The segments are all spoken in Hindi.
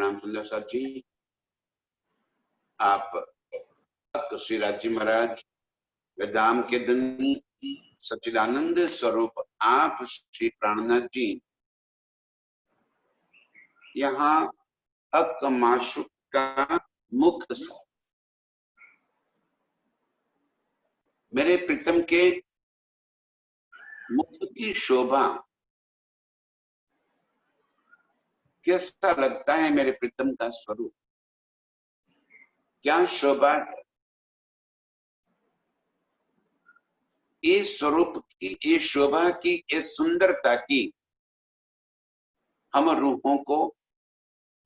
प्रणाम सुंदर साथ जी। आप श्रीराज जी महाराज, दाम के धनी सच्चिदानंद स्वरूप आप श्री प्राणनाथ जी यहाँ हक माशूक का मुख मेरे प्रीतम के मुख की शोभा कैसा लगता है। मेरे प्रीतम का स्वरूप क्या शोभा है। इस स्वरूप की, इस शोभा की, इस सुंदरता की हम रूहों को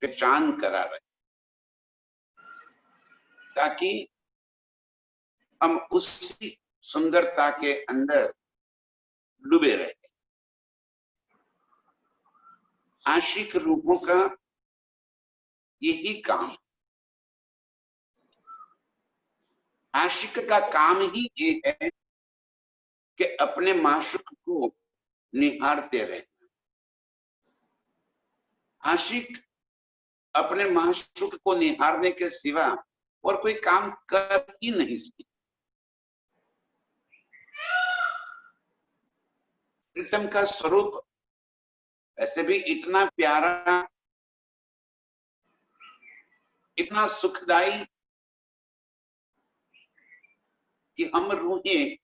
पहचान करा रहे, ताकि हम उसी सुंदरता के अंदर डूबे रहे। आशिक रूहों का यही काम, आशिक का काम ही ये है कि अपने माशूक को निहारते रहे। आशिक अपने माशूक को निहारने के सिवा और कोई काम कर ही नहीं सकते। प्रीतम का स्वरूप ऐसे भी इतना प्यारा, इतना सुखदाई कि हम रूहें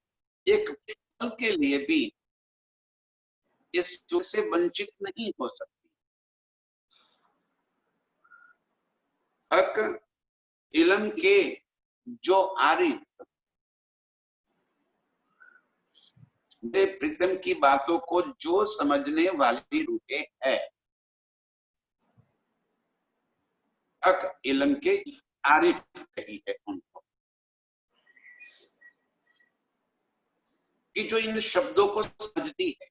एक पल के लिए भी इस सुख से वंचित नहीं हो सकती। हक इलम के जो आरिफ प्रीतम की बातों को जो समझने वाली रूहें है, हक इलम के आरिफ कही है उनको, कि जो इन शब्दों को समझती है,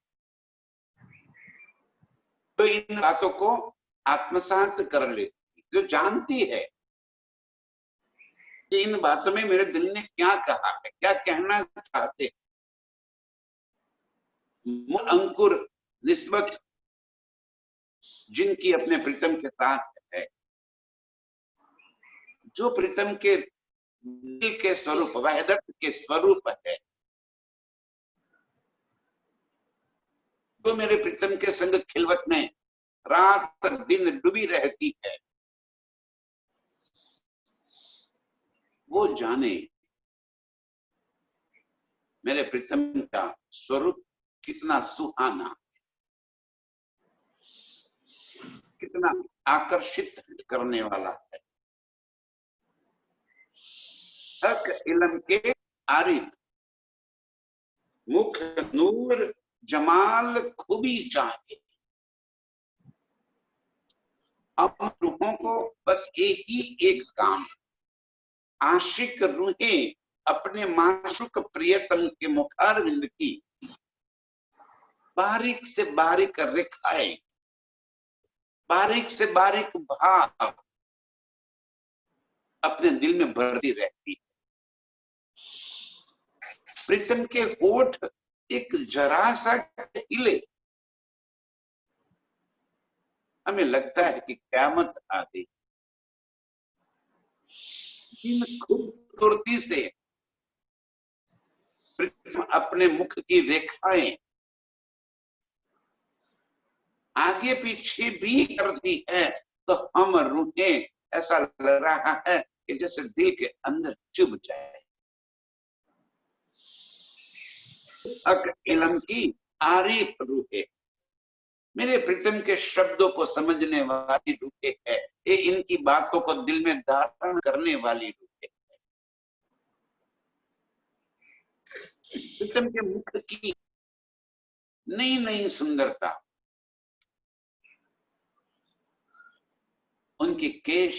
तो इन बातों को आत्मसात कर लेती, जो जानती है कि इन बातों में मेरे दिल ने क्या कहा है, क्या कहना चाहते हैं। अंकुर निस्बत जिनकी अपने प्रीतम के साथ है, जो प्रीतम के दिल के स्वरूप, वहदत के स्वरूप है, जो मेरे प्रीतम के संग खिलवत में रात दिन डूबी रहती है, वो जाने मेरे प्रीतम का स्वरूप कितना सुहाना, कितना आकर्षित करने वाला है। हक इलम के आरिफ मुख नूर जमाल खूबी चाहे। हम रूहों को बस एक ही एक काम, आशिक रूहें अपने माशूक प्रियतम के मुखारविंद की बारीक से बारीक रेखाएं, बारीक से बारीक भाव अपने दिल में भरती रहती। प्रीतम के होठ एक जरा सा हिले, हमें लगता है कि क़यामत आ गई। इन खूबसूरती से प्रीतम अपने मुख की रेखाएं आगे पीछे भी करती है, तो हम रूहें ऐसा लग रहा है कि जैसे दिल के अंदर चुभ जाए। हक इलम की आरिफ रूहें, मेरे प्रीतम के शब्दों को समझने वाली रूहें है, ये इनकी बातों को दिल में धारण करने वाली रूहें है। प्रीतम के मुख की नई नई सुंदरता, उनकी केश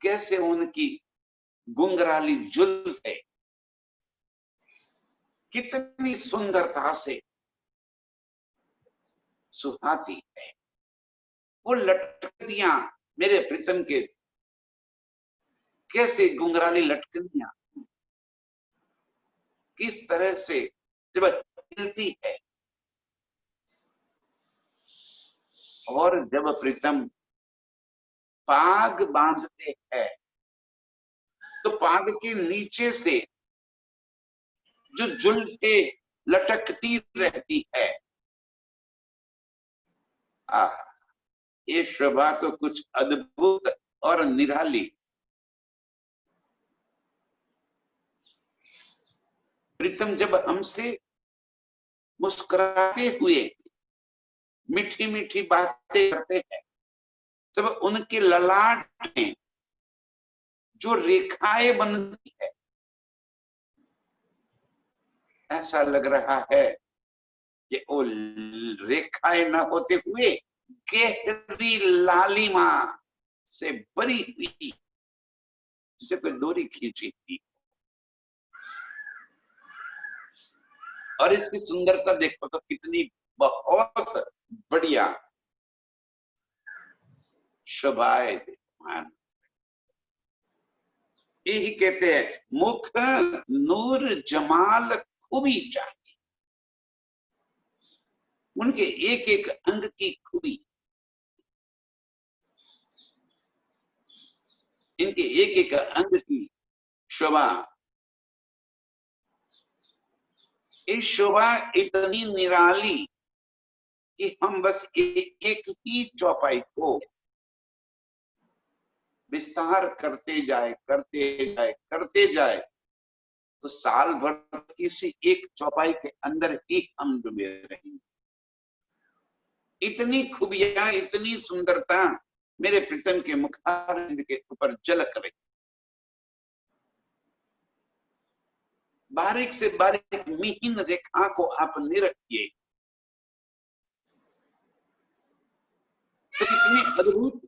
कैसे, उनकी गुंगराली जुल्फ है, कितनी सुंदरता से सुहाती है। वो लटकतियां मेरे प्रीतम के कैसे गुंगराली लटकतियां किस तरह से जब हिलती है, और जब प्रीतम पाग बांधते हैं तो पाग के नीचे से जो जुल्फे लटकती रहती है, ये शोभा तो कुछ अद्भुत और निराली। प्रीतम जब हमसे मुस्कुराते हुए मीठी मीठी बातें करते हैं, तब उनके ललाट में जो रेखाएं बनती है, ऐसा लग रहा है कि वो रेखाएं न होते हुए गहरी लालिमा से भरी हुई, जिसे कोई डोरी खींची थी। और इसकी सुंदरता देखो तो कितनी बहुत बढ़िया शोभाए। यही कहते हैं, मुख नूर जमाल खूबी चाहिए। उनके एक एक अंग की खूबी, इनके एक एक अंग की शोभा, इस शोभा इतनी निराली कि हम बस एक ही चौपाई को विस्तार करते जाए करते जाए तो साल भर किसी एक चौपाई के अंदर ही हम डूबे रहेंगे। इतनी खूबियां, इतनी सुंदरता मेरे प्रीतम के मुखारविंद के ऊपर झलक रही। बारीक से बारीक मिहीन रेखा को आप निरखिए तो कितनी अद्भुत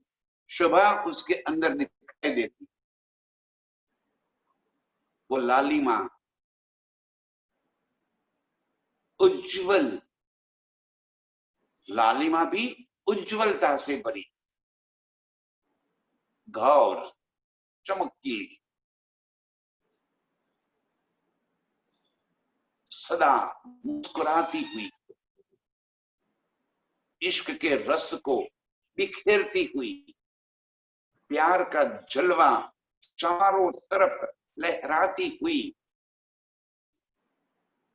शोभा उसके अंदर दिखाई देती। वो लालिमा उज्जवल, लालिमा भी उज्जवलता से भरी, गौर चमकीली, सदा मुस्कुराती हुई, इश्क के रस को बिखेरती हुई, प्यार का जलवा चारों तरफ लहराती हुई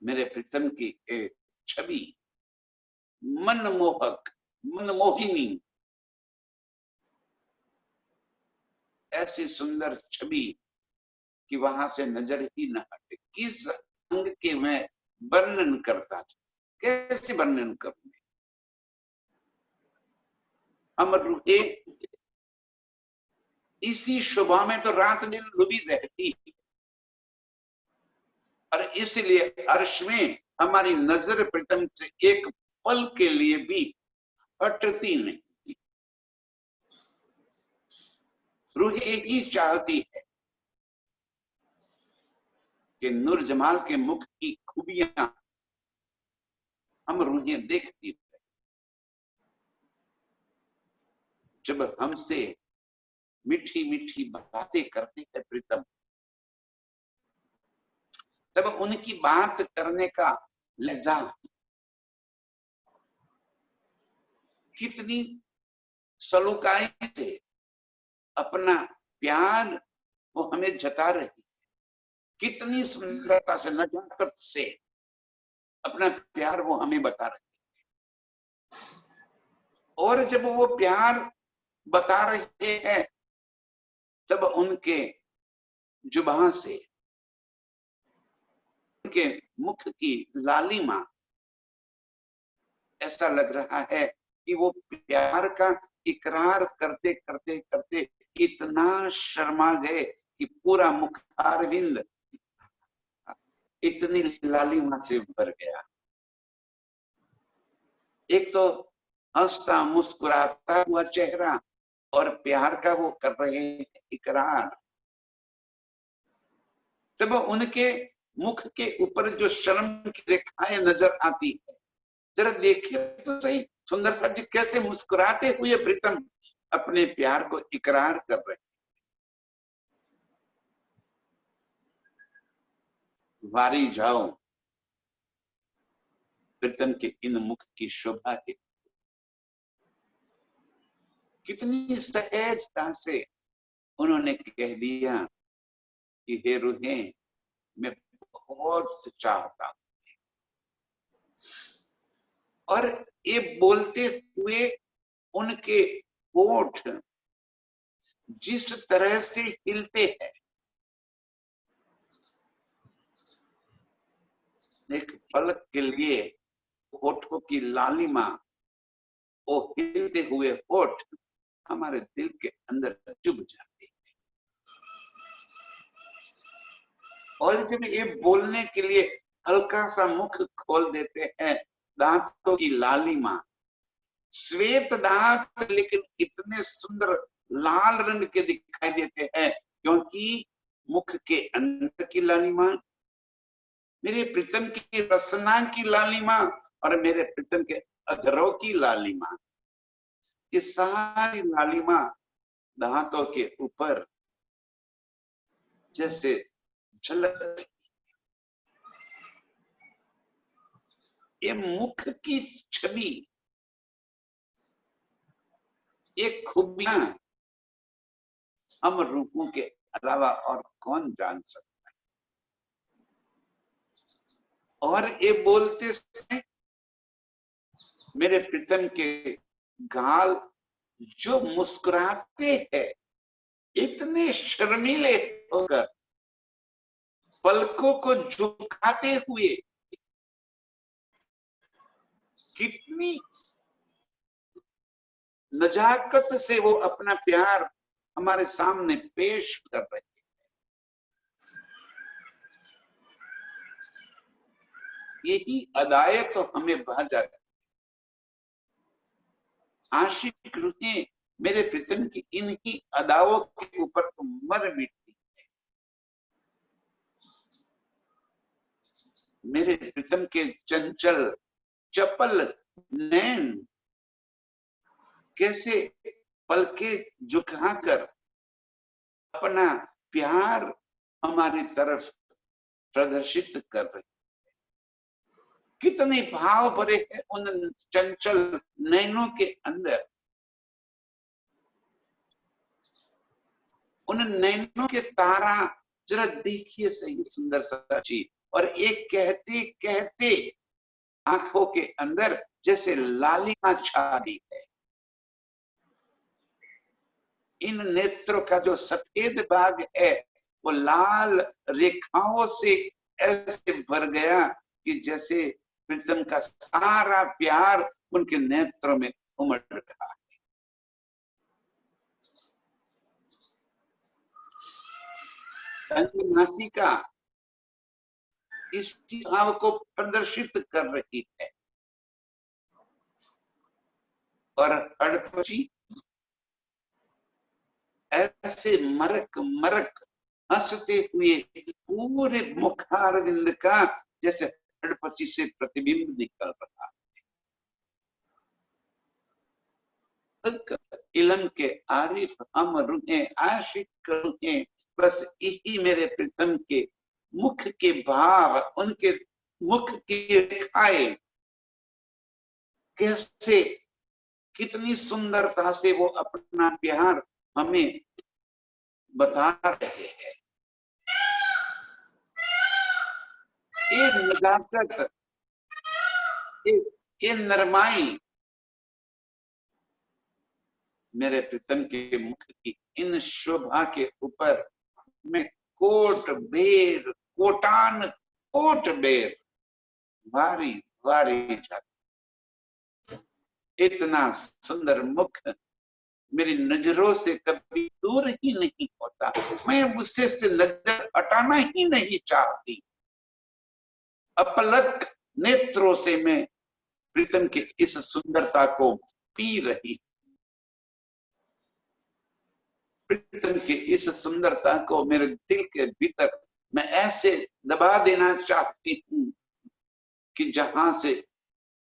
मेरे प्रीतम की एक छवि, मनमोहक, मनमोहिनी, ऐसी सुंदर छवि कि वहां से नजर ही न हटे। किस अंग के मैं वर्णन करता था, कैसे वर्णन करूं? अमर रूहे इसी शोभा में तो रात दिन डूबी रहती, और इसलिए अर्श में हमारी नजर प्रीतम से एक पल के लिए भी हटती नहीं। रूहे ही चाहती है कि नूर जमाल के मुख की खूबियां हम रूहें देखती है। जब हमसे मीठी मीठी बातें करती है प्रीतम, तब उनकी बात करने का लहजा कितनी सलूकाई से अपना प्यार वो हमें जता रही, कितनी सुंदरता से, नजाकत से अपना प्यार वो हमें बता रही। और जब वो प्यार बता रहे हैं, तब उनके जुबान से, उनके मुख की लालिमा, ऐसा लग रहा है कि वो प्यार का इकरार करते करते करते इतना शर्मा गए कि पूरा मुखारविंद इतनी लालिमा से भर गया। एक तो हंसता मुस्कुराता हुआ चेहरा, और प्यार का वो कर रहे हैं इकरार। तब उनके मुख के ऊपर जो शर्म की रेखाएं नजर आती है, जरा देखिए तो सही, सुंदर सा जी कैसे मुस्कुराते हुए प्रीतम अपने प्यार को इकरार कर रहे। वारी जाओ प्रीतम के इन मुख की शोभा के, कितनी सहजता से उन्होंने कह दिया कि हे रूहें, मैं बहुत चाहता हूं। और ये बोलते हुए उनके होठ जिस तरह से हिलते हैं, एक पलक के लिए होठों की लालिमा, वो हिलते हुए होठ हमारे दिल के अंदर चुभ जाते हैं। और जब ये बोलने के लिए हल्का सा मुख खोल देते हैं, दांतों की लालिमा, श्वेत दांत लेकिन इतने सुंदर लाल रंग के दिखाई देते हैं, क्योंकि मुख के अंदर की लालिमा, मेरे प्रीतम की रसना की लालिमा और मेरे प्रीतम के अधरों की लालिमा, ये सारी लालिमा दांतों के ऊपर जैसे झलक। ये मुख की छवि, ये खूबियां हम रूपों के अलावा और कौन जान सकता है। और ये बोलते समय मेरे प्रीतम के गाल जो मुस्कुराते हैं, इतने शर्मीले होकर पलकों को झुकाते हुए, कितनी नजाकत से वो अपना प्यार हमारे सामने पेश कर रहे हैं। यही अदाएं तो हमें भा जाती। आशिक रूहें मेरे प्रीतम की इनकी अदाओं के ऊपर तो मर मिटती है। मेरे प्रीतम के चंचल चपल नैन कैसे पलके झुकाकर अपना प्यार हमारी तरफ प्रदर्शित कर रहे, कितने भाव भरे हैं उन चंचल नैनों के अंदर। उन नैनों के तारा जरा देखिए सही, सुंदर सा चीज। और एक कहते कहते आंखों के अंदर जैसे लालिमा छा रही है। इन नेत्रों का जो सफेद भाग है वो लाल रेखाओं से ऐसे भर गया कि जैसे प्रीतम का सारा प्यार उनके नेत्रों में उमड़ रहा है। नासिका इस भाव को प्रदर्शित कर रही है। और हड़पची ऐसे मरक मरक हंसते हुए पूरे मुखारविंद का जैसे हड़पची से प्रतिबिंब निकल रहा है। इलम के आरिफ हम रूहें आशिक रूहें, बस यही मेरे प्रीतम के मुख के भाव, उनके मुख की रेखाएं कैसे, कितनी सुंदरता से वो अपना प्यार हमें बता रहे हैं। ये नजाकत, ये नरमाई मेरे प्रीतम के मुख की इन शोभा के ऊपर मैं कोट बेर कोटान कोट बेर भारी भारी जाती। इतना सुंदर मुख मेरी नजरों से कभी दूर ही नहीं होता। मैं उससे से नजर हटाना ही नहीं चाहती। अपलक नेत्रों से मैं प्रीतम की इस सुंदरता को पी रही, प्रीतम की इस सुंदरता को मेरे दिल के भीतर मैं ऐसे दबा देना चाहती हूँ कि जहां से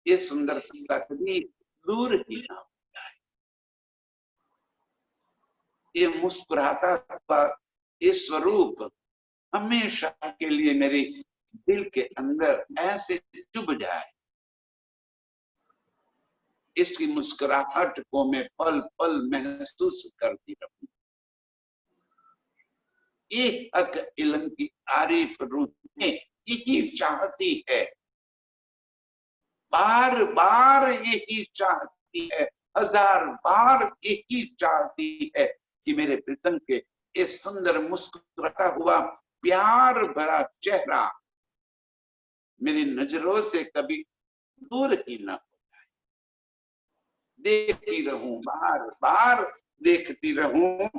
ये सुंदरता कभी दूर ही ना हो जाए। ये मुस्कुराता हुआ ये स्वरूप हमेशा के लिए मेरे दिल के अंदर ऐसे चुभ जाए। इसकी मुस्कुराहट को मैं पल पल महसूस करती रहूं। ये हक इल्म की आरिफ रूह में यही चाहती है, बार बार यही चाहती है, हजार बार यही चाहती है कि मेरे प्रीतम के इस सुंदर मुस्कुराता हुआ प्यार भरा चेहरा मेरी नजरों से कभी दूर ही ना हो जाए। देखती रहूं, बार बार देखती रहूं।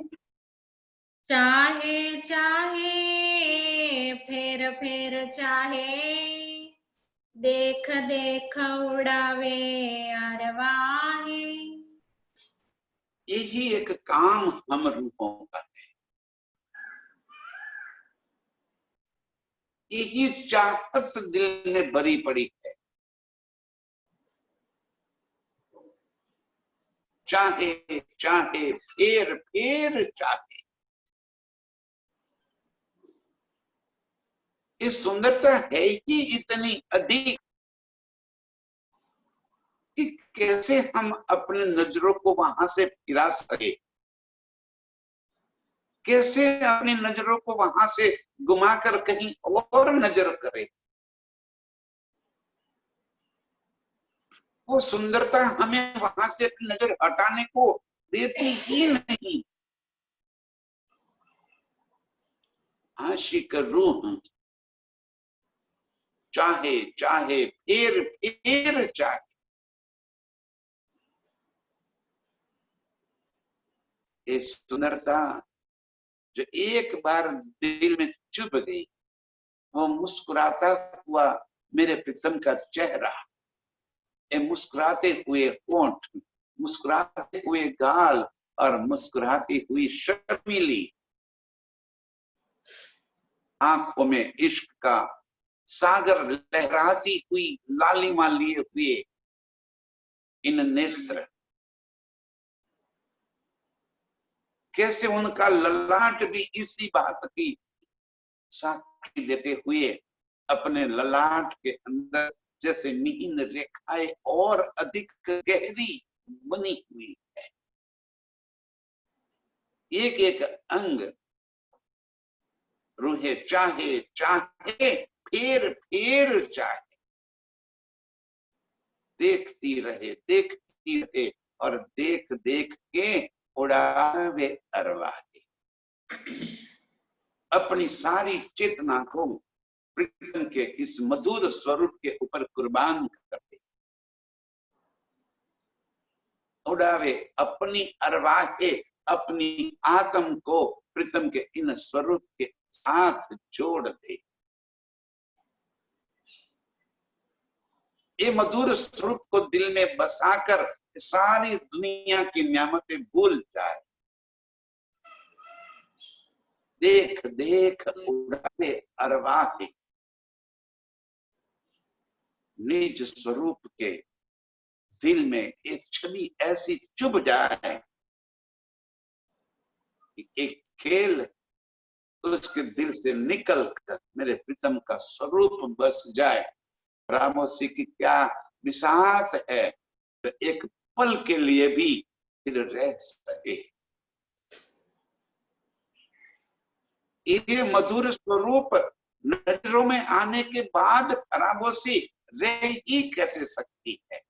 चाहे चाहे फेर फेर चाहे, देख देख उड़ावे अरवाहे। यही एक काम हम रूहों का है, यही चाहत दिल में भरी पड़ी है। चाहे चाहे फेर फेर चाहे। इस सुंदरता है ही इतनी अधिक कि कैसे हम अपने नजरों को वहां से फिरा सके, कैसे अपनी नजरों को वहां से घुमाकर कहीं और नजर करे। वो सुंदरता हमें वहां से अपनी नजर हटाने को देती ही नहीं। आशिक रूह चाहे चाहे फिर चाहे। ये सुंदरता जो एक बार दिल में चुभ गई, वो मुस्कुराता हुआ मेरे प्रीतम का चेहरा, ये मुस्कुराते हुए होंठ, मुस्कुराते हुए गाल और मुस्कुराती हुई शर्मीली आंखों में इश्क का सागर लहराती हुई लालिमा लिए हुए इन नेत्र, कैसे उनका ललाट भी इसी बात की साक्षी देते हुए अपने ललाट के अंदर जैसे मिहीन रेखाएं और अधिक गहरी बनी हुई है। एक एक अंग रूहे चाहे चाहे फिर चाहे, देखती रहे और देख देख के उड़ावे अरवाहे। अपनी सारी चेतना को प्रीतम के इस मधुर स्वरूप के ऊपर कुर्बान कर दे, उड़ावे अपनी अरवाहे, अपनी आत्म को प्रीतम के इन स्वरूप के साथ जोड़ दे। ये मधुर स्वरूप को दिल में बसाकर सारी दुनिया की नियामतें भूल जाए। देख देख उड़ावे अरवाहे, निज स्वरूप के दिल में एक छवि ऐसी चुभ जाए कि एक खेल उसके दिल से निकल कर मेरे प्रीतम का स्वरूप बस जाए। रामोसी की क्या बिसात है, तो एक पल के लिए भी फिर रह सके। ये मधुर स्वरूप नजरों में आने के बाद खराबोसी रह ही कैसे सकती है?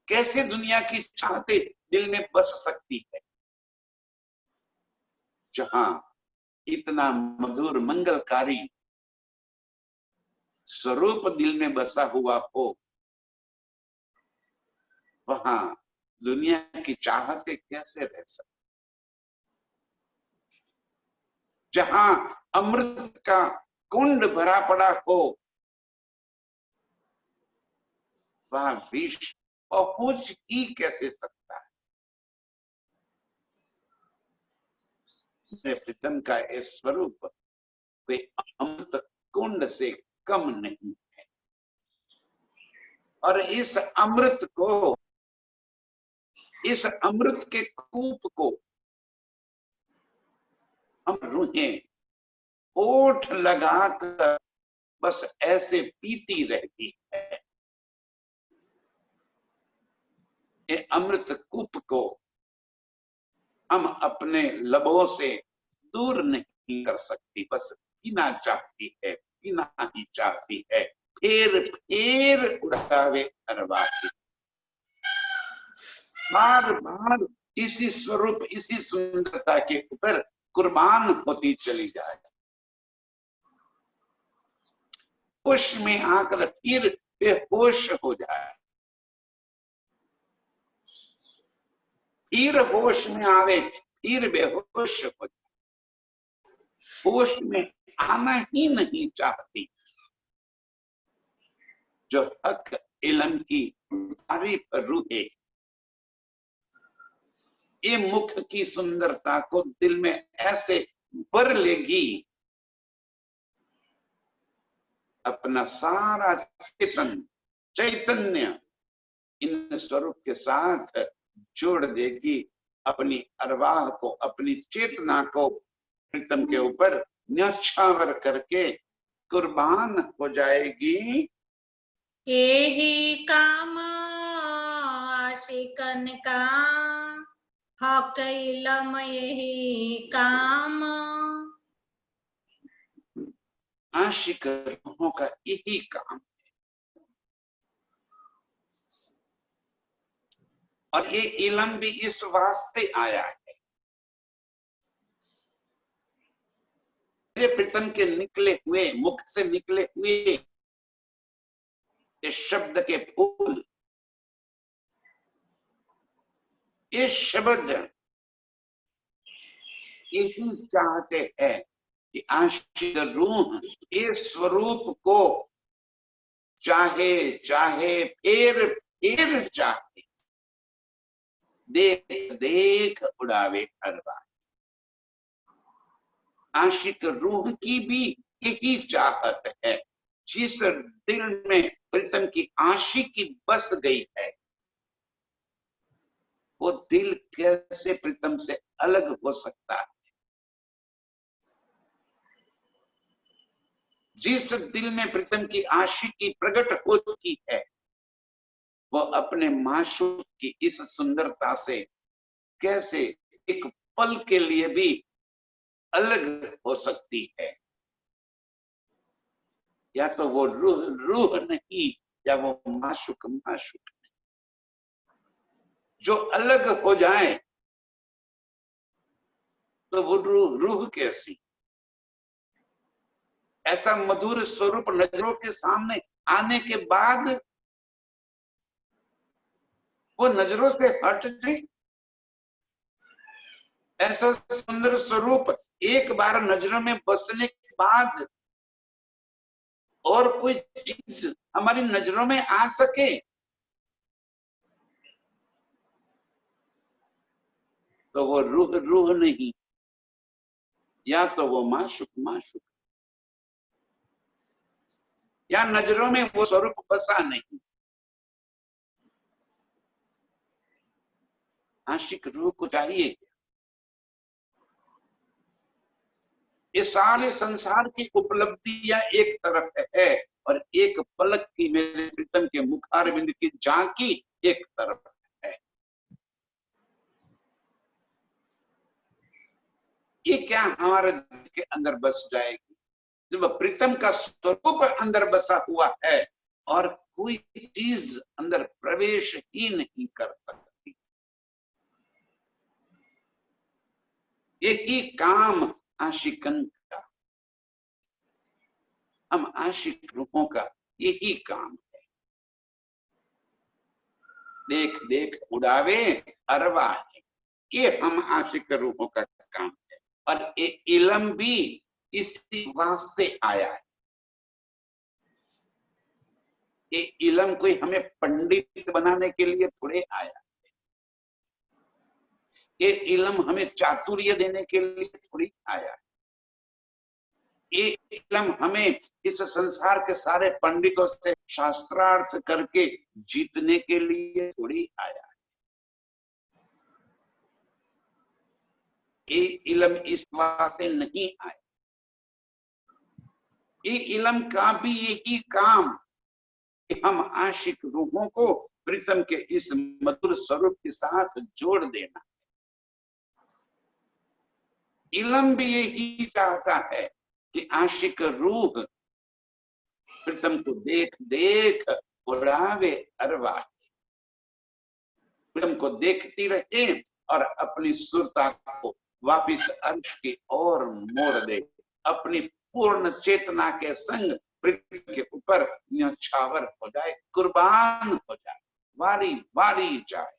कैसे दुनिया की चाहते दिल में बस सकती है? जहां इतना मधुर मंगलकारी स्वरूप दिल में बसा हुआ हो, वहां दुनिया की चाहते कैसे रह सकते? जहां अमृत का कुंड भरा पड़ा हो, वहां विष पहुंच ही कैसे सकता है? प्रीतम का ये स्वरूप कोई अमृत कुंड से कम नहीं है। और इस अमृत को, इस अमृत के कूप को हम रूहें ओठ लगाकर बस ऐसे पीती रहती है। ये अमृत कूप को हम अपने लबों से दूर नहीं कर सकती, बस पीना चाहती है, पीना ही चाहती है। फिर उड़ावे अरवाही, बार बार इसी स्वरूप, इसी सुंदरता के ऊपर कुर्बान होती चली जाए। होश में आकर फिर बेहोश हो जाए, फिर होश में आवे, फिर बेहोश हो जाए। होश में आना ही नहीं चाहती। जो हक इल्म की तारीफ रूहे, ये मुख की सुंदरता को दिल में ऐसे भर लेगी, अपना सारा चैतन्य इन स्वरूप के साथ जोड़ देगी, अपनी अरवाह को, अपनी चेतना को प्रीतम के ऊपर न्यौछावर करके कुर्बान हो जाएगी। यही काम आशिकन का, हक इल्म यही काम। आशिक रूहों का यही काम है, और ये इल्म भी इस वास्ते आया है। मेरे प्रीतम के निकले हुए मुख से निकले हुए इस शब्द के फूल, ये शब्द यही चाहते हैं कि आशिक रूह इस स्वरूप को चाहे चाहे फिर चाहे, देख देख उड़ावे अरवाही। आशिक रूह की भी यही चाहत है। जिस दिल में प्रीतम की आशिकी बस गई है, वो दिल कैसे प्रीतम से अलग हो सकता है। जिस दिल में प्रीतम की आशिकी प्रकट हो चुकी है, वो अपने माशूक की इस सुंदरता से कैसे एक पल के लिए भी अलग हो सकती है। या तो वो रूह रूह नहीं, या वो माशूक माशूक नहीं। जो अलग हो जाए तो वो रूह रूह कैसी। ऐसा मधुर स्वरूप नजरों के सामने आने के बाद वो नजरों से हट गई। ऐसा सुंदर स्वरूप एक बार नजरों में बसने के बाद और कोई चीज हमारी नजरों में आ सके, तो वो रूह रूह नहीं, या तो वो माशूक माशूक, या नजरों में वो स्वरूप बसा नहीं। आशिक रूह को चाहिए ये सारे संसार की उपलब्धियां एक तरफ है, और एक पलक की मेरे प्रीतम के मुखारविंद की झांकी एक तरफ है। ये क्या हमारे दिल के अंदर बस जाएगी जब प्रीतम का स्वरूप अंदर बसा हुआ है और कोई चीज अंदर प्रवेश ही नहीं कर सकती। यही काम आशिकन का, हम आशिक रूपों का यही काम है। देख देख उड़ावे अरवाही, ये हम आशिक रूपों का काम है। और ये इल्म भी इसी वास्ते आया है। ये इल्म कोई हमें पंडित बनाने के लिए थोड़े आया है। ये इल्म हमें चातुर्य देने के लिए थोड़ी आया है। ये इल्म हमें इस संसार के सारे पंडितों से शास्त्रार्थ करके जीतने के लिए थोड़ी आया है। ये इल्म इस वास्ते नहीं आया। ये इल्म का भी यही काम कि हम आशिक रूहों को प्रीतम के इस मधुर स्वरूप के साथ जोड़ देना। इलम भी यही चाहता है कि आशिक रूह प्रीतम को देख देख उड़ावे अरवाह, प्रीतम को देखती रहे और अपनी सुरता को वापिस अर्श की ओर मोड़ दे, अपनी पूर्ण चेतना के संग प्रीतम के ऊपर न्यौछावर हो जाए, कुर्बान हो जाए, वारी वारी जाए,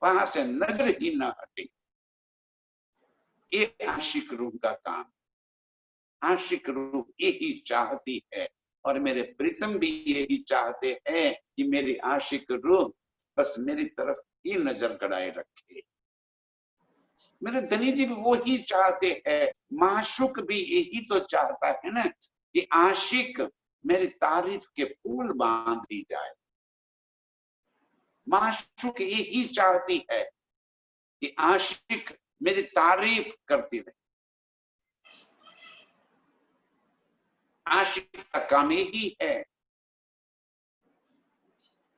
वहां से नजर ही न हटे। ये आशिक रूह का काम। आशिक रूह यही चाहती है और मेरे प्रीतम भी यही चाहते हैं कि मेरी आशिक रूह बस मेरी तरफ ही नजर गड़ाए रखे। मेरे धनी जी भी वो ही चाहते हैं, माशुक भी यही तो चाहता है ना कि आशिक मेरी तारीफ के फूल बांध दी जाए। माशुक यही चाहती है कि आशिक मेरी तारीफ करती रहे। आशिक का काम यही है,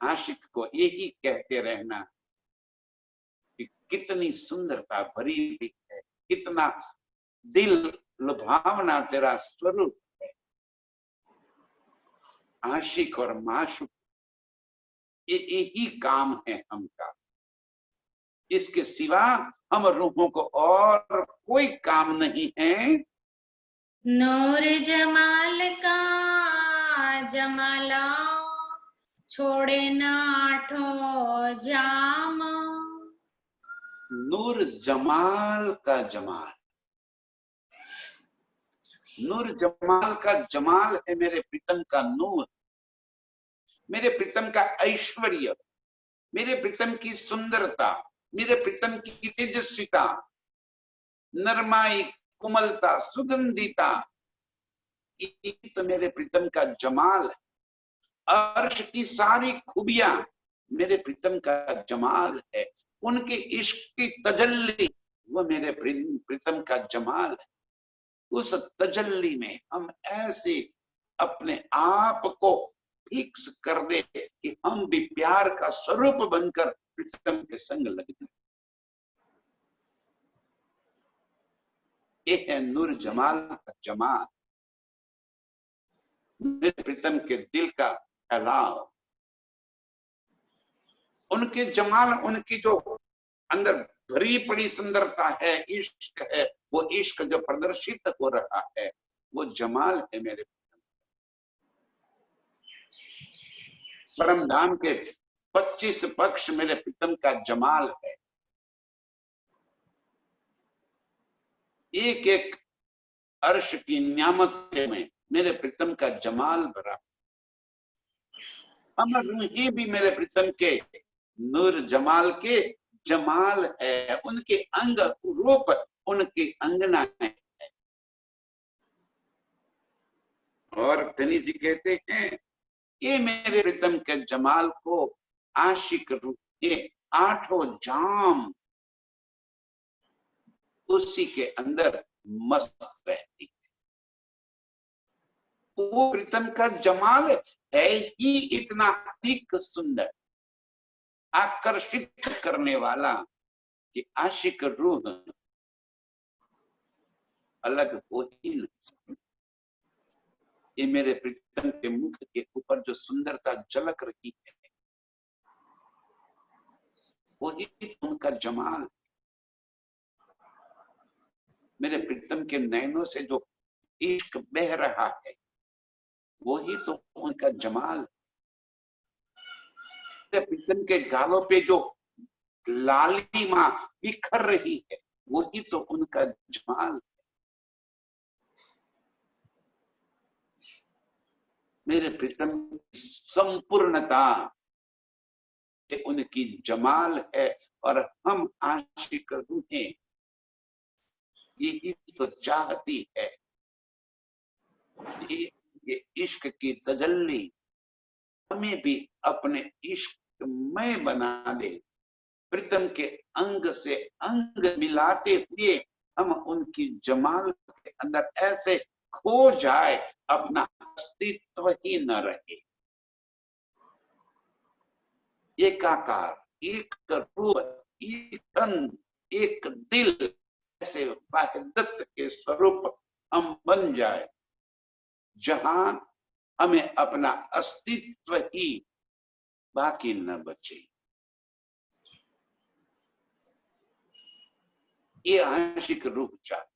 आशिक को यही कहते रहना कि कितनी सुंदरता भरी हुई है, कितना दिल लुभावना तेरा स्वरूप है। आशिक और माशुक ये यही काम है हमका, इसके सिवा हम रूहों को और कोई काम नहीं है। नूर जमाल का जमाला छोड़े न आठों जाम, नूर जमाल का जमाल, नूर जमाल का जमाल है मेरे प्रीतम का नूर, मेरे प्रीतम का ऐश्वर्य, मेरे प्रीतम की सुंदरता, मेरे प्रीतम की तेजस्विता, नरमाई, कोमलता, सुगंधिता, ये तो मेरे प्रीतम का जमाल है। अर्श की सारी खूबियां मेरे प्रीतम का जमाल है, उनके इश्क की तजल्ली वो मेरे प्रीतम का जमाल है। उस तजल्ली में हम ऐसे अपने आप को फिक्स कर दे कि हम भी प्यार का स्वरूप बनकर प्रीतम के संग लग जाए। ये है नूर जमाल का जमाल, मेरे प्रीतम के दिल का फैलाव, उनके जमाल, उनकी जो अंदर भरी पड़ी सुंदरता है, इश्क है, वो इश्क जो प्रदर्शित हो रहा है वो जमाल है मेरे परम धाम के 25 पक्ष मेरे प्रीतम का जमाल है। एक एक अर्श की नियामत में मेरे प्रीतम का जमाल भरा। हम रूहें भी मेरे प्रीतम के नूर जमाल के जमाल है, उनके अंग रूप, उनकी अंगना है। और धनी जी कहते हैं ये मेरे प्रीतम के जमाल को आशिक रूप के आठों जाम उसी के अंदर मस्त रहती है। वो प्रीतम का जमाल है ही इतना अधिक सुंदर, आकर्षित करने वाला कि आशिक रूह अलग हो ही नहीं। ये मेरे प्रीतम के मुख के ऊपर जो सुंदरता झलक रही है वही उनका जमाल। मेरे प्रीतम के नैनों से जो इश्क बह रहा है वही तो उनका जमाल। प्रीतम के गालों पे जो लालिमा बिखर रही है वही तो उनका जमाल। मेरे प्रीतम की संपूर्णता उनकी जमाल है और हम आशिक रूहें यही तो चाहती है। ये इश्क की तजल्ली हमें भी अपने इश्क में बना दे, प्रीतम के अंग से अंग मिलाते हुए हम उनकी जमाल के अंदर ऐसे खो जाए अपना अस्तित्व ही न रहे। एकाकार, एक रूप, एक तन, एक दिल, ऐसे वाहिदत के स्वरूप हम बन जाए, जहां हमें अपना अस्तित्व ही बाकी न बचे। ये आंशिक रूप चाहती,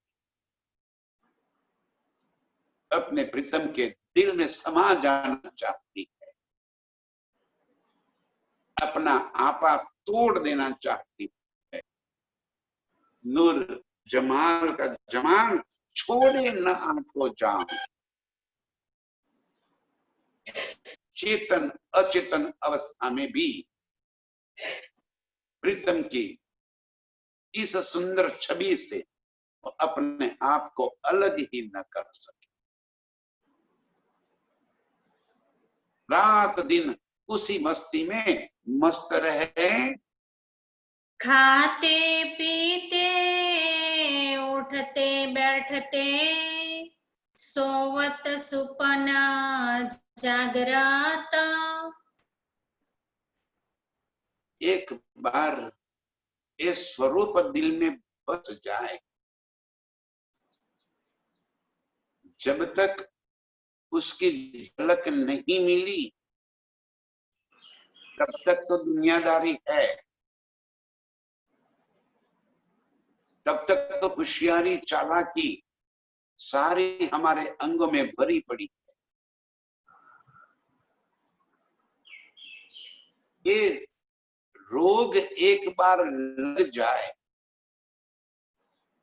अपने प्रीतम के दिल में समा जाना चाहती है, अपना आपा तोड़ देना चाहती है। नूर जमाल का जमाल छोड़े न आंखों जाम, चेतन अचेतन अवस्था में भी प्रीतम की इस सुंदर छवि से अपने आप को अलग ही न कर सके। रात दिन उसी मस्ती में मस्त रहे, खाते पीते उठते बैठते सोवत सुपना जागृत। एक बार ये स्वरूप दिल में बस जाए, जब तक उसकी झलक नहीं मिली तब तक तो दुनियादारी है, तब तक तो होशियारी चालाकी सारी हमारे अंगों में भरी पड़ी है। ये रोग एक बार लग जाए,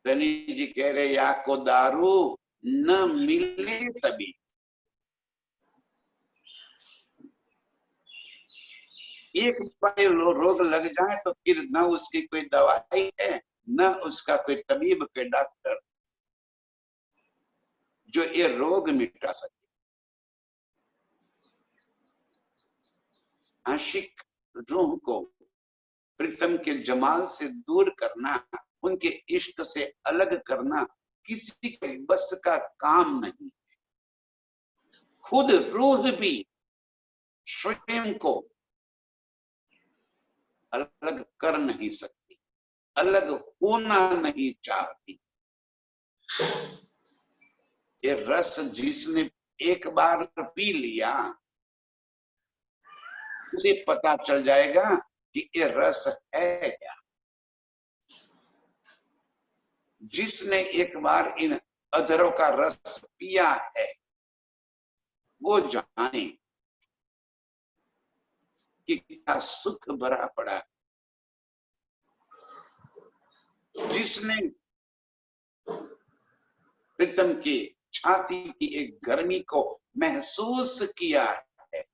धनी जी कह रहे या को दारू न मिले तभी, एक बार रोग लग जाए तो फिर न उसकी कोई दवाई है, न उसका कोई तबीब के डॉक्टर जो ये रोग मिटा सके। आशिक रूह को प्रीतम के जमाल से दूर करना, उनके इश्क से अलग करना किसी के बस का काम नहीं। खुद रूह भी स्वयं को अलग कर नहीं सकती, अलग होना नहीं चाहती। ये रस जिसने एक बार पी लिया उसे पता चल जाएगा कि ये रस है क्या। जिसने एक बार इन अधरों का रस पिया है वो जाने कि क्या सुख भरा पड़ा। जिसने प्रीतम की छाती की एक गर्मी को महसूस किया है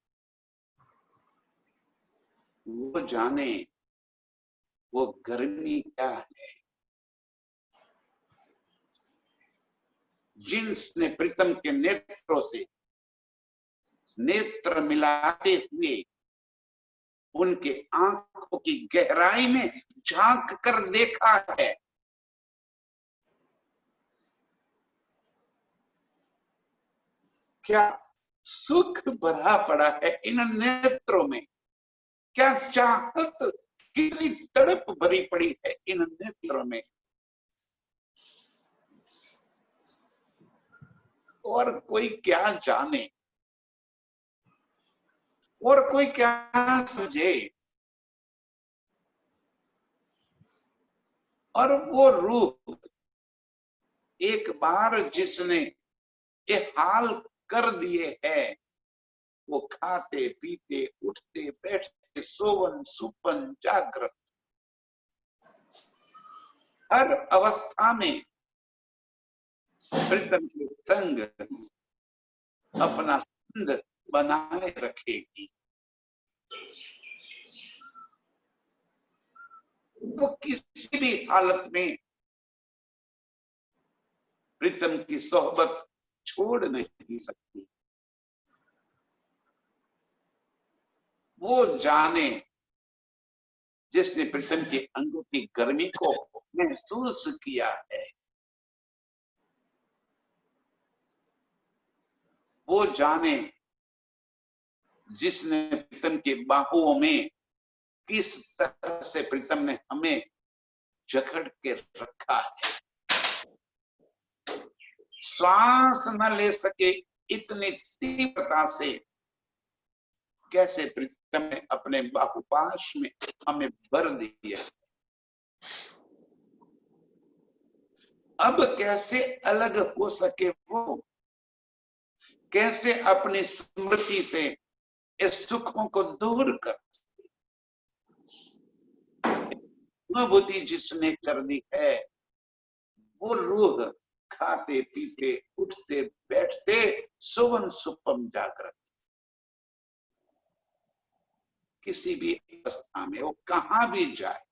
वो जाने वो गर्मी क्या है। जिसने प्रीतम के नेत्रों से नेत्र मिलाते हुए उनके आंखों की गहराई में झांक कर देखा है, क्या सुख भरा पड़ा है इन नेत्रों में, क्या चाहत कितनी तड़प भरी पड़ी है इन नेत्रों में। और कोई क्या जाने और कोई क्या समझे। और वो रूप एक बार जिसने ये हाल कर दिए है, वो खाते पीते उठते बैठते सोवन सुपन जागृत हर अवस्था में प्रीतम के संग अपना संग बनाए रखेगी। वो किसी भी हालत में प्रीतम की सोहबत छोड़ नहीं सकती। वो जाने जिसने प्रीतम के अंगों की गर्मी को महसूस किया है, वो जाने जिसने प्रीतम के बाहुओं में किस तरह से प्रीतम ने हमें जकड़ के रखा है, श्वास न ले सके इतनी तीव्रता से कैसे प्रीतम ने अपने बाहुपाश में हमें भर दिया। अब कैसे अलग हो सके वो, कैसे अपनी स्मृति से इस सुखों को दूर कर सके। अनुभूति जिसने कर दी है वो रूह खाते पीते उठते बैठते सुवन सुपम जागृत, किसी भी अवस्था में वो कहां भी जाए,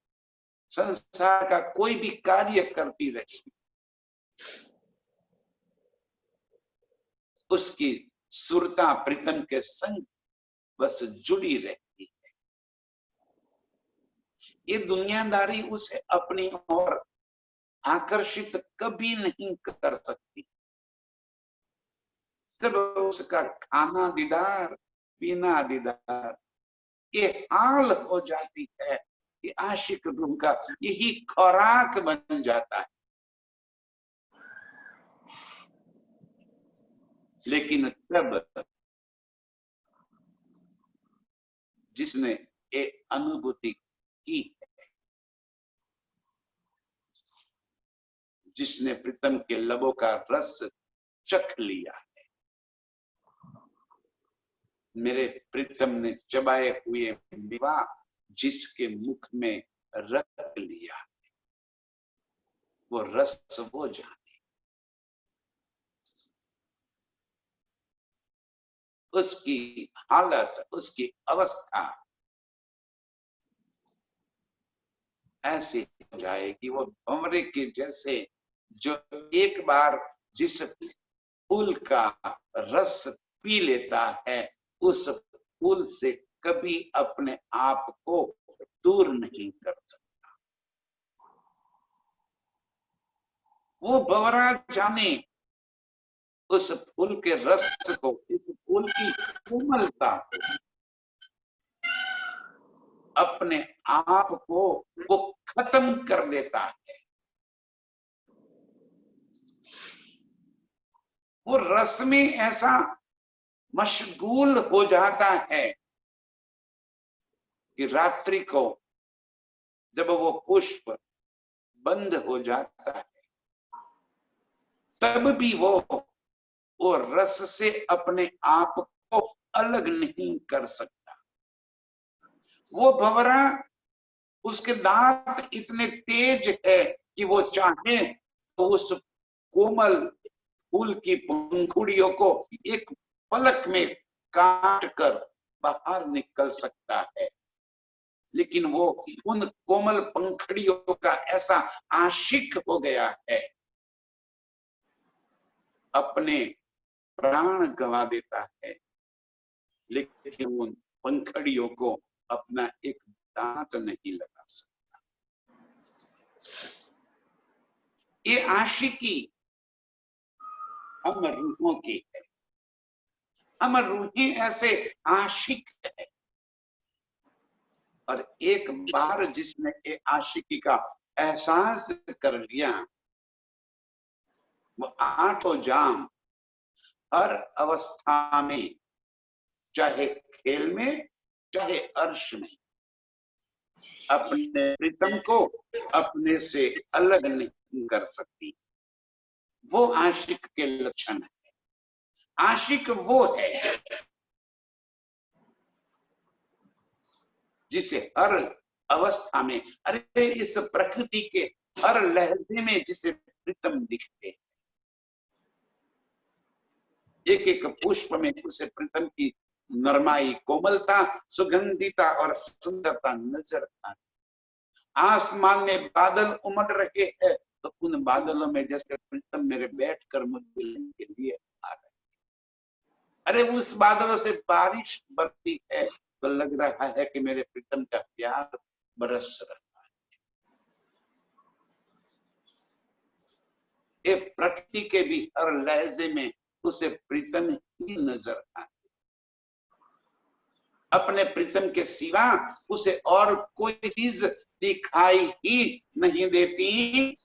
संसार का कोई भी कार्य करती रही, उसकी सुरता प्रीतम के संग बस जुड़ी रहती है। ये दुनियादारी उसे अपनी ओर आकर्षित कभी नहीं कर सकती। जब उसका खाना दीदार, पीना दीदार ये हाल हो जाती है कि आशिक रूह का यही खुराक बन जाता है। लेकिन तब जिसने ये अनुभूति की है, जिसने प्रीतम के लबों का रस चख लिया है, मेरे प्रीतम ने चबाए हुए मेवा जिसके मुख में रख लिया है, वो रस वो जाने। उसकी हालत, उसकी अवस्था ऐसी हो जाएगी वो भंवरे के जैसे, जो एक बार जिस फूल का रस पी लेता है उस फूल से कभी अपने आप को दूर नहीं कर सकता। वो भंवरा जाने उस फूल के रस को, इस फूल की कोमलता को, अपने आप को वो खत्म कर देता है। वो रस में ऐसा मशगूल हो जाता है कि रात्रि को जब वो पुष्प बंद हो जाता है तब भी वो रस से अपने आप को अलग नहीं कर सकता। वो भंवरा, उसके दांत इतने तेज है कि वो चाहे तो उस कोमल फूल की पंखुड़ियों को एक पलक में काट कर बाहर निकल सकता है। लेकिन वो उन कोमल पंखुड़ियों का ऐसा आशिक हो गया है, अपने प्राण गंवा देता है, लेकिन उन पंखुड़ियों को अपना एक दांत नहीं लगा सकता। ये आशिकी अमर रूहों की है। अमर रूहें ऐसे आशिक है, और एक बार जिसने ये आशिकी का एहसास कर लिया, वो आठों जाम हर अवस्था में, चाहे खेल में चाहे अर्श में, अपने प्रीतम को अपने से अलग नहीं कर सकती। वो आशिक के लक्षण है। आशिक वो है जिसे हर अवस्था में, अरे इस प्रकृति के हर लहजे में जिसे प्रीतम दिखते, एक एक पुष्प में उसे प्रीतम की नरमाई, कोमलता, सुगंधिता और सुंदरता नजर आती। आसमान में बादल उमड़ रहे हैं तो उन बादलों में जैसे प्रीतम मेरे बैठकर मुझे लेने के लिए आ रहे। अरे उस बादलों से बारिश बरती है तो लग रहा है कि मेरे प्रीतम का प्यार बरस रहा है। ये प्रकृति के भी हर लहजे में उसे प्रीतम ही नजर आते। अपने प्रीतम के सिवा उसे और कोई चीज दिखाई ही नहीं देती।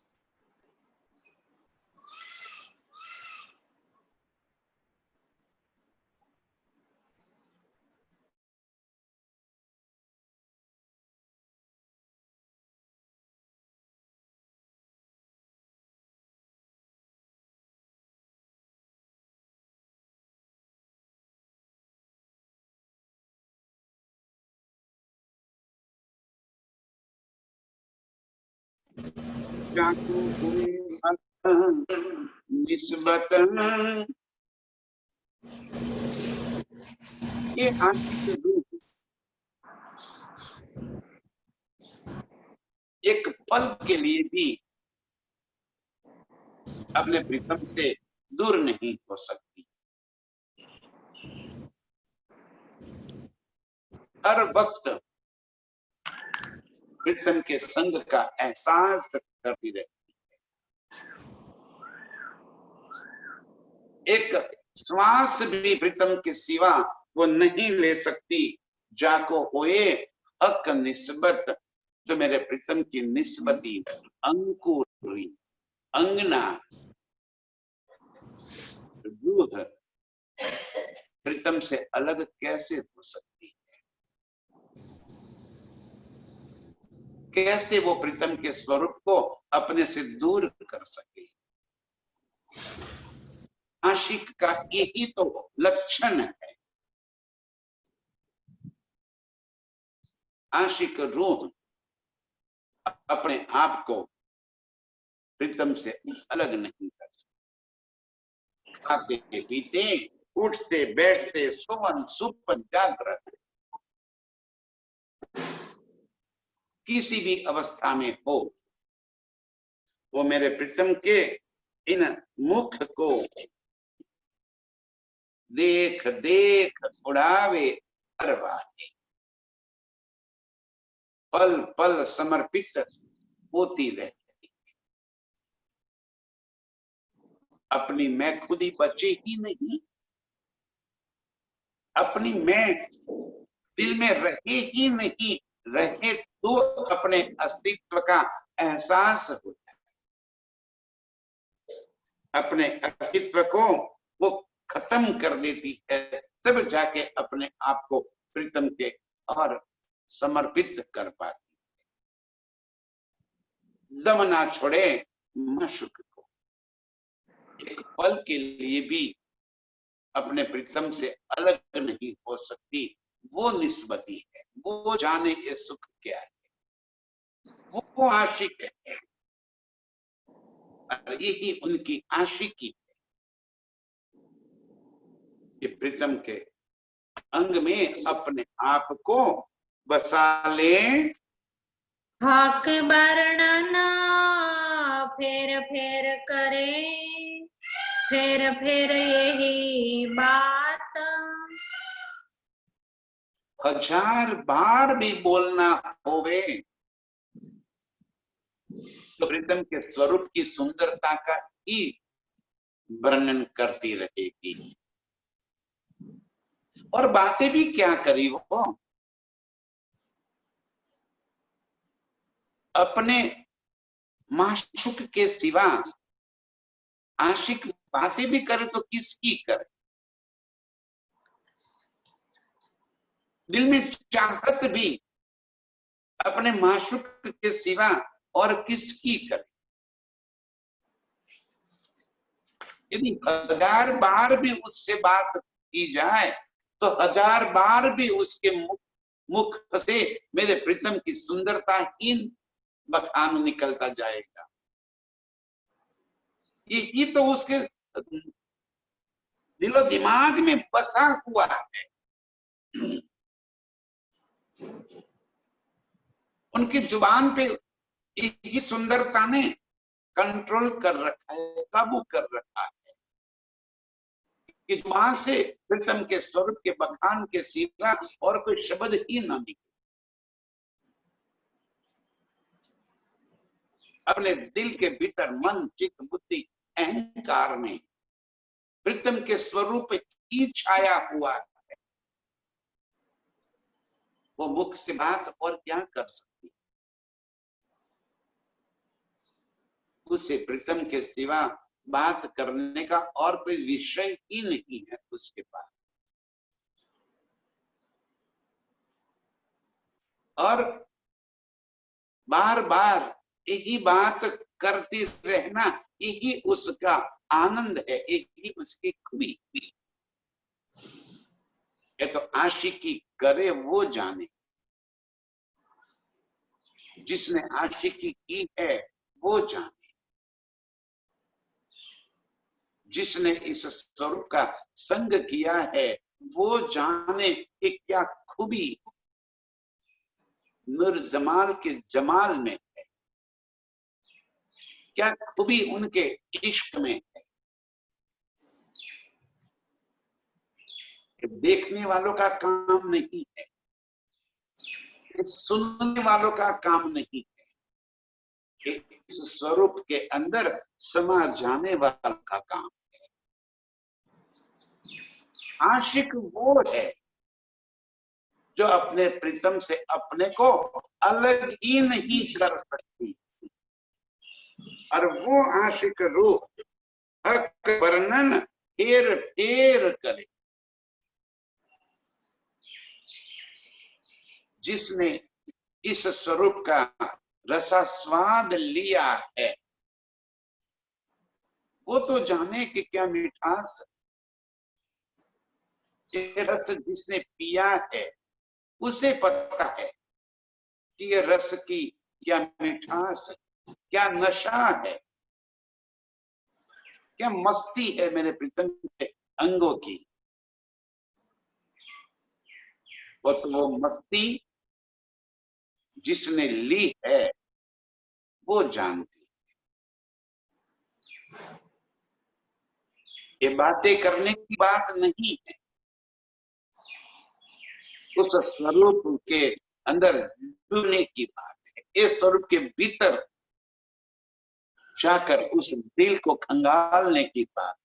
निस्बत ये आंशिक रूप एक पल के लिए भी अपने प्रीतम से दूर नहीं हो सकती। हर वक्त प्रीतम के संग का एहसास करती रहती है। एक श्वास भी प्रीतम के सिवा वो नहीं ले सकती। जाको होए हक निस्बत, जो मेरे प्रीतम की निस्बती अंकुरी अंगना रूह प्रीतम से अलग कैसे हो सकती है? कैसे वो प्रीतम के स्वरूप को अपने से दूर कर सके? आशिक का यही तो लक्षण है। आशिक रूह अपने आप को प्रीतम से अलग नहीं कर सकती। खाते पीते, उठते बैठते, सोवन सुपन जागृत, किसी भी अवस्था में हो, वो मेरे प्रीतम के इन मुख को देख देख उड़ावे करवाए, पल पल समर्पित होती रहती। अपनी मैं खुदी बचे ही नहीं, अपनी मैं दिल में रहे ही नहीं, रहे तो अपने अस्तित्व का एहसास होता है। अपने अस्तित्व को वो खत्म कर देती है, तब जाके अपने आप को प्रीतम के और समर्पित कर पाती है। दम ना छोड़े माशूक को, एक पल के लिए भी अपने प्रीतम से अलग नहीं हो सकती। वो निस्बती है, वो जाने ये सुख क्या है, वो आशिक है, और यही उनकी आशिकी है कि प्रीतम के अंग में अपने आप को बसा ले। हक वर्णना फेर फेर करे, फेर फेर यही बात। 1000 बार भी बोलना होवे तो प्रीतम के स्वरूप की सुंदरता का ही वर्णन करती रहेगी। और बातें भी क्या करी वो, अपने माशूक के सिवा आशिक बातें भी करे तो किसकी करे? दिल में चाहत भी अपने माशूक के सिवा और किसकी करे? यदि 1000 बार भी उससे बात की जाए तो 1000 बार भी उसके मुख से मेरे प्रीतम की सुंदरता ही बखान निकलता जाएगा। ये तो उसके दिलो दिमाग में बसा हुआ है। उनकी जुबान पे ये सुंदरता ने कंट्रोल कर रखा है, काबू कर रखा है कि जुबान से प्रीतम के स्वरूप के बखान के सिवा और कोई शब्द ही ना निकले। अपने दिल के भीतर मन चित्त बुद्धि अहंकार में प्रीतम के स्वरूप ही छाया हुआ है। वो मुख से बात और क्या कर सकती, उसे प्रीतम के सिवा बात करने का और कोई विषय ही नहीं है उसके पास। और बार बार यही बात करती रहना, यही उसका आनंद है, यही उसकी खूबी। ये तो आशिकी करे वो जाने, जिसने आशिकी की है वो जाने, जिसने इस स्वरूप का संग किया है वो जाने कि क्या खूबी नूर जमाल के जमाल में है, क्या खूबी उनके इश्क में है। देखने वालों का काम नहीं है, सुनने वालों का काम नहीं है, इस स्वरूप के अंदर समा जाने वाला का काम है। आशिक वो है जो अपने प्रीतम से अपने को अलग ही नहीं कर सकती, और वो आशिक रूह हक वर्णन फेर फेर करे, जिसने इस स्वरूप का रसास्वाद लिया है वो तो जाने कि क्या मिठास, ये रस जिसने पिया है उसे पता है कि ये रस की क्या मिठास, क्या नशा है, क्या मस्ती है मेरे प्रीतम के अंगों की। और तो वो मस्ती जिसने ली है वो जानती। ये बातें करने की बात नहीं है, उस स्वरूप के अंदर डूबने की बात है, इस स्वरूप के भीतर जाकर उस दिल को खंगालने की बात।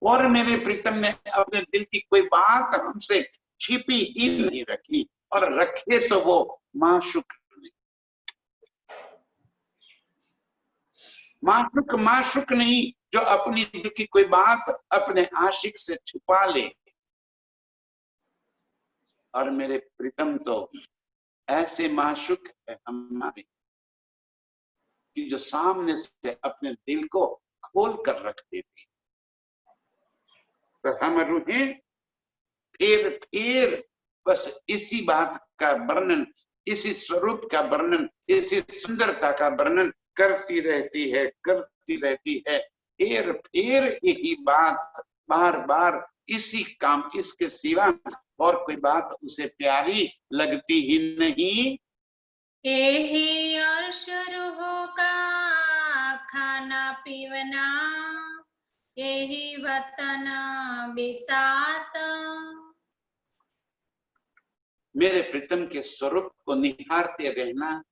और मेरे प्रीतम ने अपने दिल की कोई बात हमसे छिपी ही नहीं रखी, और रखे तो वो माशुक माशुक माशुक नहीं जो अपनी दिल की कोई बात अपने आशिक से छुपा ले। और मेरे प्रीतम तो ऐसे माशुक है हमारे कि जो सामने से अपने दिल को खोल कर रख देते, तो हम रूहें फिर फिर बस इसी बात का वर्णन, इसी स्वरूप का वर्णन, इसी सुंदरता का वर्णन करती रहती है, करती रहती है, फिर यही बात बार बार इसी काम, इसके सिवा और कोई बात उसे प्यारी लगती ही नहीं। यही अर्श रूहों का खाना पीवना, यही वतन बिसात। मेरे प्रीतम के स्वरूप को निहारते रहना,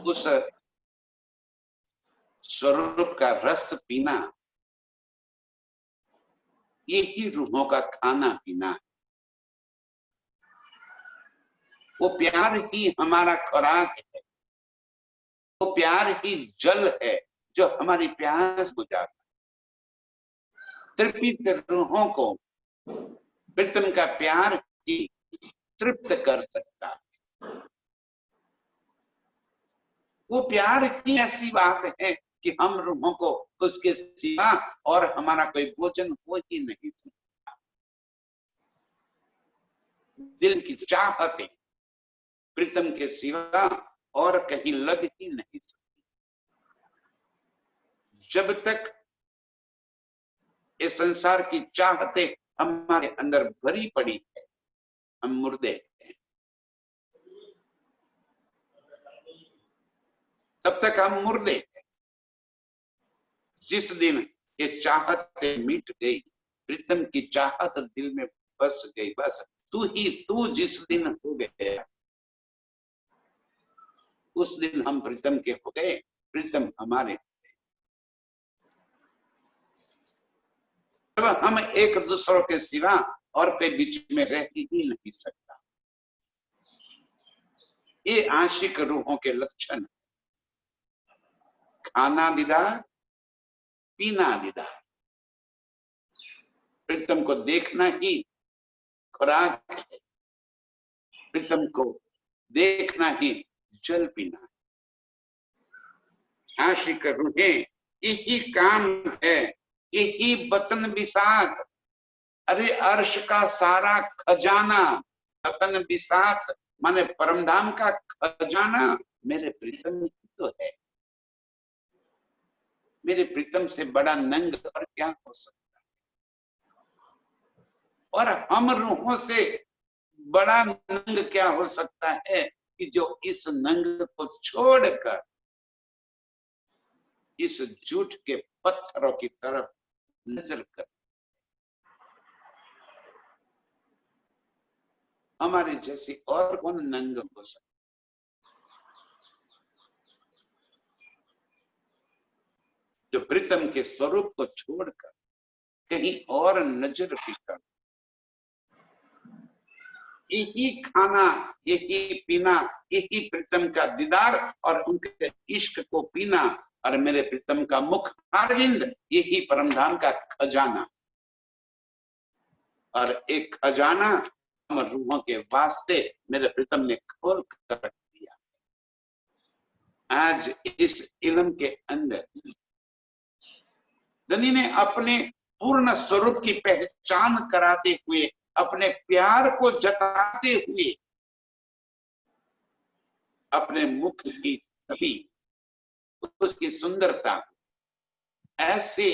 उस स्वरूप का रस पीना, यही रूहों का खाना पीना है। वो प्यार ही हमारा खुराक है, वो प्यार ही जल है जो हमारी प्यास बुझाता है। तृपित रूहों को प्रीतम का प्यार ही तृप्त कर सकता है। वो प्यार की ऐसी बात है कि हम रूहों को उसके सिवा और हमारा कोई भोजन हो ही नहीं सकता। दिल की चाहत है प्रीतम के सिवा और कहीं लग ही नहीं सकती। जब तक इस संसार की चाहते हमारे अंदर भरी पड़ी है, हम मुर्दे हैं, तब तक हम मुर्दे हैं। जिस दिन ये चाहत मिट गई, प्रीतम की चाहत दिल में बस गई, बस तू ही तू जिस दिन हो गया, उस दिन हम प्रीतम के हो गए, प्रीतम हमारे। तब हम एक दूसरों के सिवा और कोई बीच में रह ही नहीं सकता। ये आशिक रूहों के लक्षण। खाना दीदार, पीना दीदार, प्रीतम को देखना ही खुराक है, प्रीतम को देखना ही जल पीना। आशिक रूहें यही काम है, यही वतन विसात। अरे अर्श का सारा खजाना, वतन विसात माने परमधाम का खजाना मेरे प्रीतम तो है। मेरे प्रीतम से बड़ा नंग और क्या हो सकता है। और हम रूहों से बड़ा नंग क्या हो सकता है कि जो इस नंग को छोड़कर इस झूठ के पत्थरों की तरफ नजर कर। हमारे जैसी और कौन नंग हो सकता। जो प्रीतम के स्वरूप को छोड़कर कहीं और नजर फिकर, यही खाना, यही पीना, यही प्रीतम का दीदार और उनके इश्क को पीना और मेरे प्रीतम का मुख अरविंद, यही परमधाम का खजाना। और एक खजाना हम रूहों के वास्ते मेरे प्रीतम ने खोल कर रख दिया। आज इस इल्म के अंदर धनी ने अपने पूर्ण स्वरूप की पहचान कराते हुए, अपने प्यार को जताते हुए, अपने मुख की छवि, उसकी सुंदरता ऐसे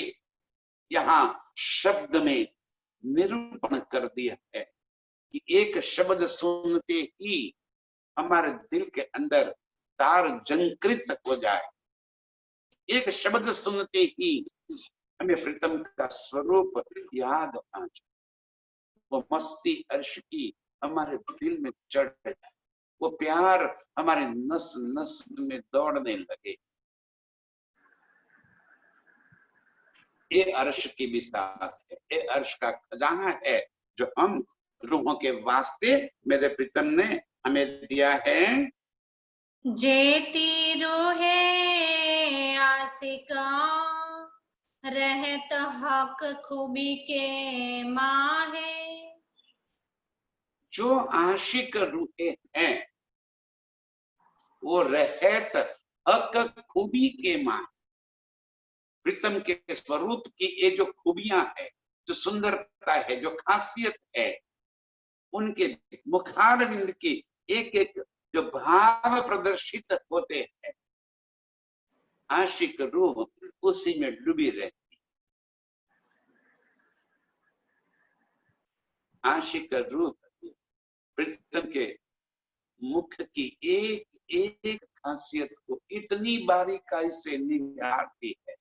यहां शब्द में निरूपण कर दिया है कि एक शब्द सुनते ही हमारे दिल के अंदर तार जंकृत हो जाए। एक शब्द सुनते ही हमें प्रीतम का स्वरूप याद आ जाए। वो मस्ती अर्श की हमारे दिल में चढ़ जाए, वो प्यार हमारे नस नस में दौड़ने लगे। ये अर्श की विसात है, ये अर्श का खजाना है जो हम रूहों के वास्ते मेरे प्रीतम ने हमें दिया है। जेती रूहे आशिका रहत हक खूबी के माहे। जो आशिक रूहे हैं वो रहत हक खूबी के मां, प्रीतम के स्वरूप की ये जो खूबियां है, जो सुंदरता है, जो खासियत है, उनके मुखारविंद की एक एक जो भाव प्रदर्शित होते हैं, आशिक रूह उसी में डूबी रहती। आशिक रूह प्रीतम के मुख की एक एक खासियत को इतनी बारीकाई से निहारती है,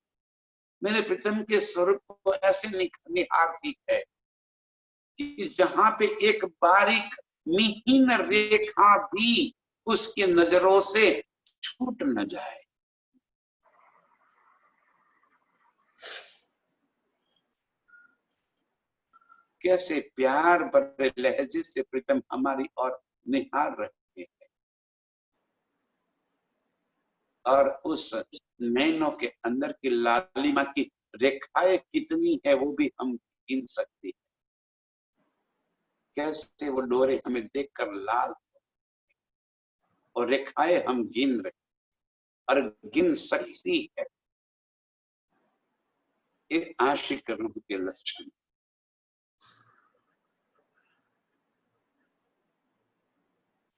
मेरे प्रीतम के स्वरूप को ऐसे निहारती है कि जहां पे एक बारीक मिहीन रेखा भी उसकी नजरों से छूट न जाए। कैसे प्यार भरे लहजे से प्रीतम हमारी ओर निहार रहे हैं और उस नैनों के अंदर की लालिमा की रेखाएं कितनी है वो भी हम गिन सकते हैं। कैसे वो डोरे हमें देखकर लाल और रेखाएं हम गिन रहे और गिन सकती है। एक आशिक रूह के लक्षण।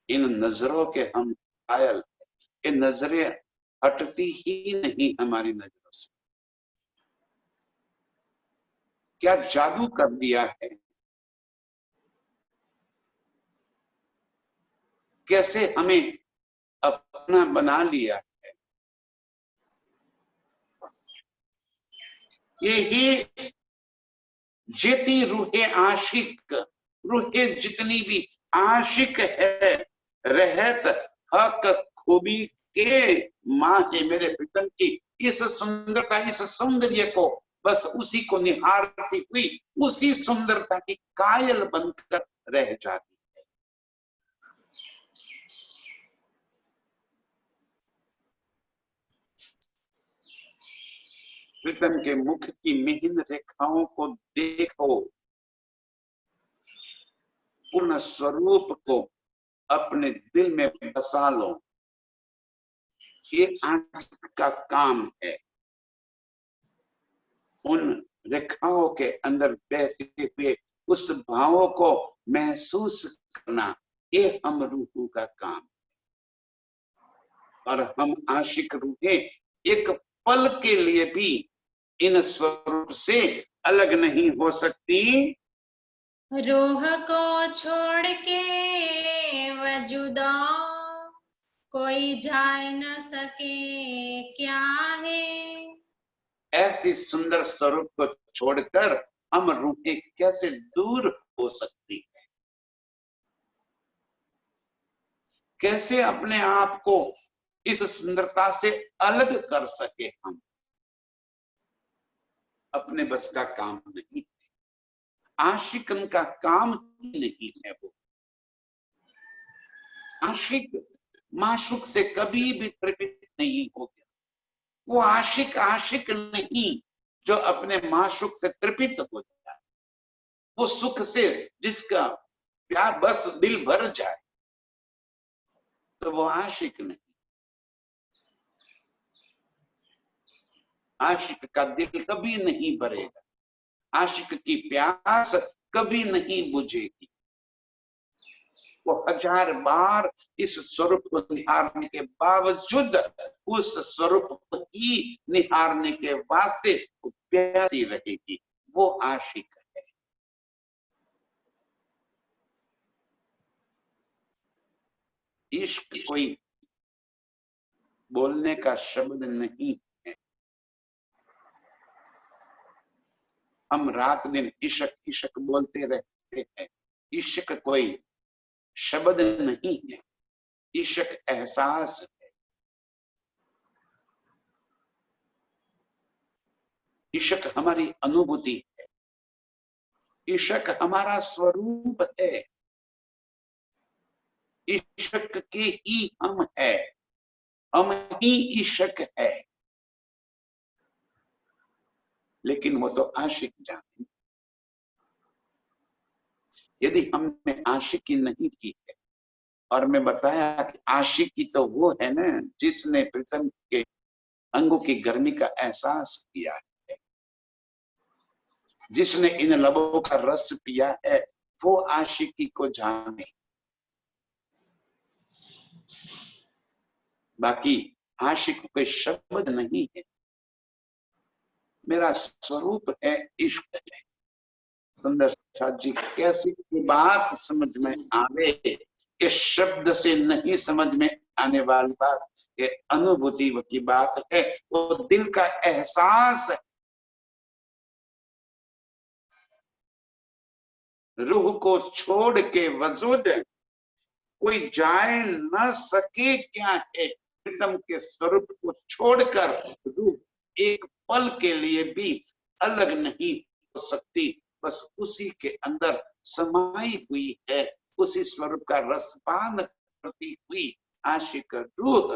इन नजरों के हम कायल, ये नजरें हटती ही नहीं हमारी नजरों से। क्या जादू कर दिया है, कैसे हमें अपना बना लिया है। यही जेती रूहे आशिक, रूहे जितनी भी आशिक है, रहत हक खूबी के मां है मेरे प्रीतम की। इस सुंदरता, इस सौंदर्य को बस उसी को निहारती हुई उसी सुंदरता की कायल बनकर रह जाती है। प्रीतम के मुख की महीन रेखाओं को देखो, पूर्ण स्वरूप को अपने दिल में बसा लो। ये आंख का काम है। उन रेखाओं के अंदर बहते हुए उस भावों को महसूस करना, ये हम रूहों का काम है। और हम आशिक रूहें एक पल के लिए भी इन स्वरूप से अलग नहीं हो सकती। रूह को छोड़ के वजुदा कोई जाए न सके क्या है। ऐसी सुंदर स्वरूप को छोड़कर हम रूहें कैसे दूर हो सकती है? कैसे अपने आप को इस सुंदरता से अलग कर सके हम? अपने बस का काम नहीं, आशिकन का काम ही नहीं है। वो आशिक माशूक से कभी भी तृप्त नहीं हो गया। वो आशिक आशिक नहीं जो अपने माशूक से तृप्त हो जाए। वो सुख से जिसका प्यार बस दिल भर जाए, तो वो आशिक नहीं। आशिक का दिल कभी नहीं भरेगा, आशिक की प्यास कभी नहीं बुझेगी। वो 1000 बार इस स्वरूप को निहारने के बावजूद उस स्वरूप को ही निहारने के वास्ते प्यासी रहेगी। वो आशिक है। इश्क कोई बोलने का शब्द नहीं है। हम रात दिन इश्क इश्क बोलते रहते हैं। इश्क कोई शब्द नहीं है, इश्क एहसास है। इश्क हमारी अनुभूति है। इश्क हमारा स्वरूप है। इश्क के ही हम है, हम ही इश्क है। लेकिन वो तो आशिक जाने। यदि हमने आशिकी नहीं की है, और मैं बताया कि आशिकी तो वो है ना जिसने प्रीतम के अंगों की गर्मी का एहसास किया है, जिसने इन लबों का रस पिया है, वो आशिकी को जाने। बाकी आशिक कोई शब्द नहीं है, मेरा स्वरूप है, इश्क है। सुंदर साथ जी कैसी बात समझ में आवे, इस शब्द से नहीं समझ में आने वाली बात, ये अनुभूति की बात है। वो दिल का एहसास है। रूह को छोड़ के वजूद कोई जाए न सके क्या है। प्रीतम के स्वरूप को छोड़कर रूह एक पल के लिए भी अलग नहीं हो सकती। बस उसी के अंदर समाई हुई है, उसी स्वरूप का रसपान करती हुई आशिक रूह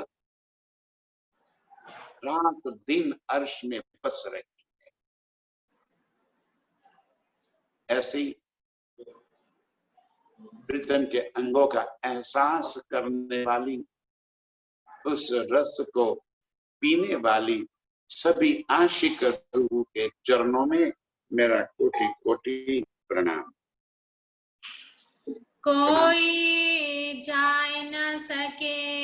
रात दिन अर्श में बस रही है। ऐसे ही प्रीतम के अंगों का एहसास करने वाली, उस रस को पीने वाली सभी आशिक रूह के चरणों में मेरा कोटि कोटि प्रणाम। कोई जाए न सके